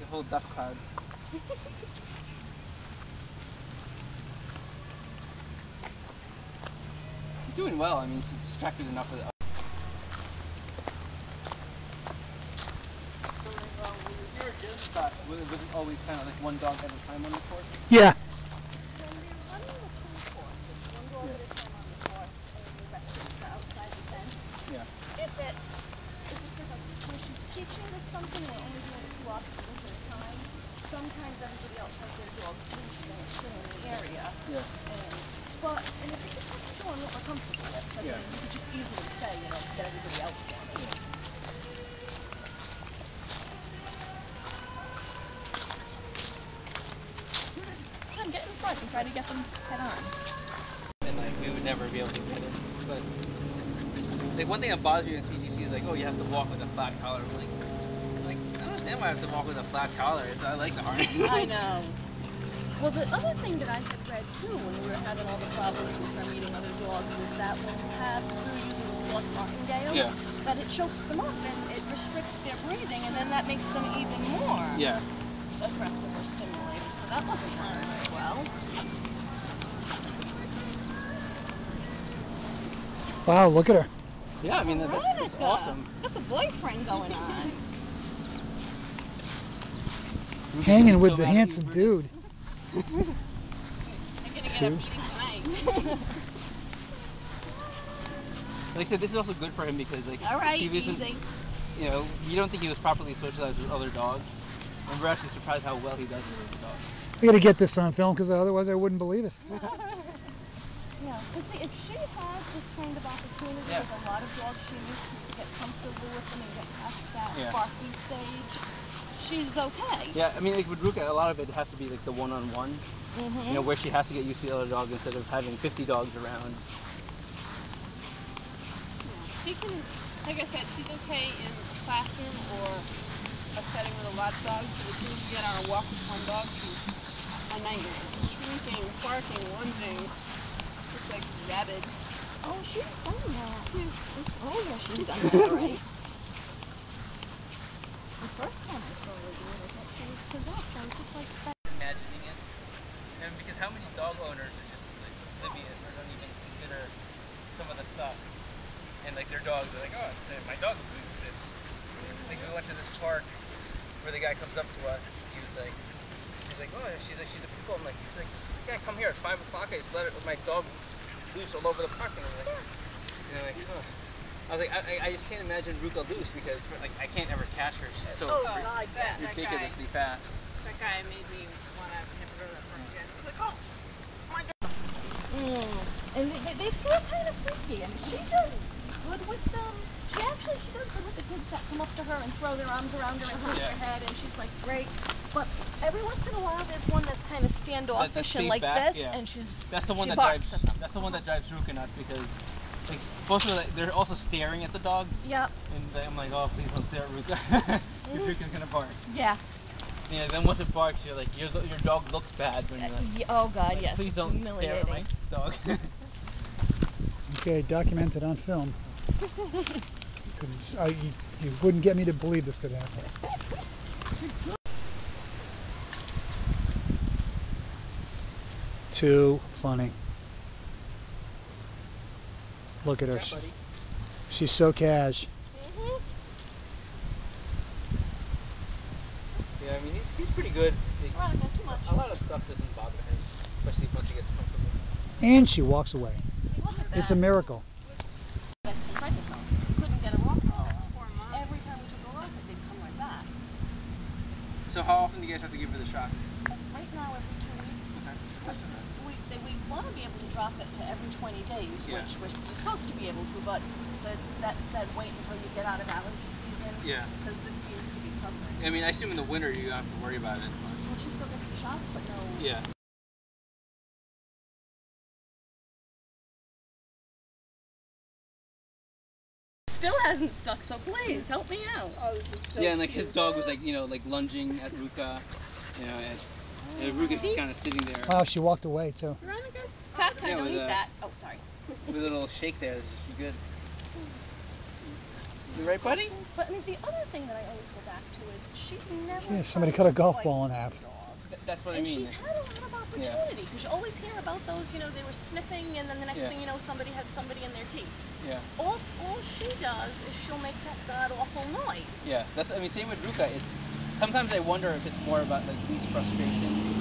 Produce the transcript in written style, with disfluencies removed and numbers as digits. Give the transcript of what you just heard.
whole dust cloud. She's doing well. I mean, she's distracted enough with it. So, when you were gym spot, was it always kind of like one dog at a time on the course? Yeah. When they're running the full course, it's one dog at a time on the course, and the rest is outside the fence. Yeah. If she's teaching us something and we're only doing it 2 obstacles at a time, sometimes everybody else has their dog leashed and it's still in the area. Yeah. And if it's something you're doing what we're comfortable with, but yeah. You could just easily say, that everybody else wants it. Come on, get in front and try to get them head on. And like we would never be able to get it, but like one thing that bothers me in CGC is like, oh, you have to walk with a flat collar. Like I don't understand why I have to walk with a flat collar. I like the harness. I know. Well, the other thing that I had read too when we were having all the problems with them eating other dogs is that when calves were using the blood martingale, that it chokes them up and it restricts their breathing, and then that makes them even more aggressive or stimulated. So that wasn't done as well. Wow, look at her. Yeah, I mean, that's awesome. Got the boyfriend going on. Hanging with the handsome dude. I'm gonna get a meeting tonight. Like I said, this is also good for him because like he wasn't, you don't think he was properly socialized with other dogs, and we're actually surprised how well he does with other dogs. We got to get this on film because otherwise I wouldn't believe it. Yeah, and see, if she has this kind of opportunity with a lot of dogs, she needs to get comfortable with them and get past that barking stage. She's okay. Yeah, I mean, like with Ruka, a lot of it has to be like the one-on-one, where she has to get used to the other dog instead of having 50 dogs around. Yeah. She can, like I said, she's okay in a classroom or a setting with a lot of dogs, but as soon as you get on a walk with one dog, she's a nightmare. Shrieking, barking, lunging, just like rabid. Oh, she's done that. Oh, yeah, she's done that already. The first time I saw her doing it, she was possessed. I was just like, imagining it, and because how many dog owners are just like oblivious or don't even consider some of the stuff, and like their dogs are like, oh, my dog loose. It's like we went to this park where the guy comes up to us. He's like, oh, she's a pit bull. I'm like, he's like, you can't come here at 5 o'clock. I just let my dog loose all over the park, and I'm like, oh. I was like, I just can't imagine Ruka loose because like I can't ever catch her. She's so ridiculously fast. That guy made me want to never go to that park again. He's like, oh my God. And they feel kind of freaky. I mean, she does good with them. She does good with the kids that come up to her and throw their arms around her and push her head, and she's like, great. But every once in a while, there's one that's kind of standoffish and like back, this, and that's the one that barks drives. That's the one that drives Ruka nuts because. Like, both of them, they're also staring at the dog. Yeah. And I'm like, oh, please don't stare at Ruka. Because Ruka's gonna bark. Yeah. Yeah. Then once it barks, you're like, your dog looks bad when you're like. Oh God, yes. Please don't stare at my dog. Okay, documented on film. You wouldn't get me to believe this could happen. Too funny. Look at her. She's so cash. Yeah, I mean, he's pretty good. Right, not too much. A lot of stuff doesn't bother him, especially once he gets comfortable. And she walks away. It's a miracle. Couldn't get her off. Every time we took her off, they'd come right back. So how often do you guys have to give her the shots? Right now, every 2 weeks. Okay. We want to be able to drop it to every 20 days, which we're supposed to be able to, but that said, wait until you get out of allergy season. Yeah. Because this seems to be covering. I mean, I assume in the winter you don't have to worry about it. Well, she still gets the shots, but no. Yeah. Still hasn't stuck, so please help me out. Oh, this is so and like his dog was like, like lunging at Ruka. Ruka's just kind of sitting there. Wow, she walked away too. Veronica? Tata, don't eat that. Oh, sorry. With a little shake there, this is good. You right, buddy? But I mean, the other thing that I always go back to is she's never. Yeah, somebody cut a golf ball in half. That's what I And mean. she's had a lot of opportunity because you always hear about those, you know, they were sniffing and then the next thing you know, somebody had somebody in their teeth. Yeah. All she does is she'll make that god awful noise. Yeah, that's, I mean, same with Ruka. It's, sometimes I wonder if it's more about like these frustrations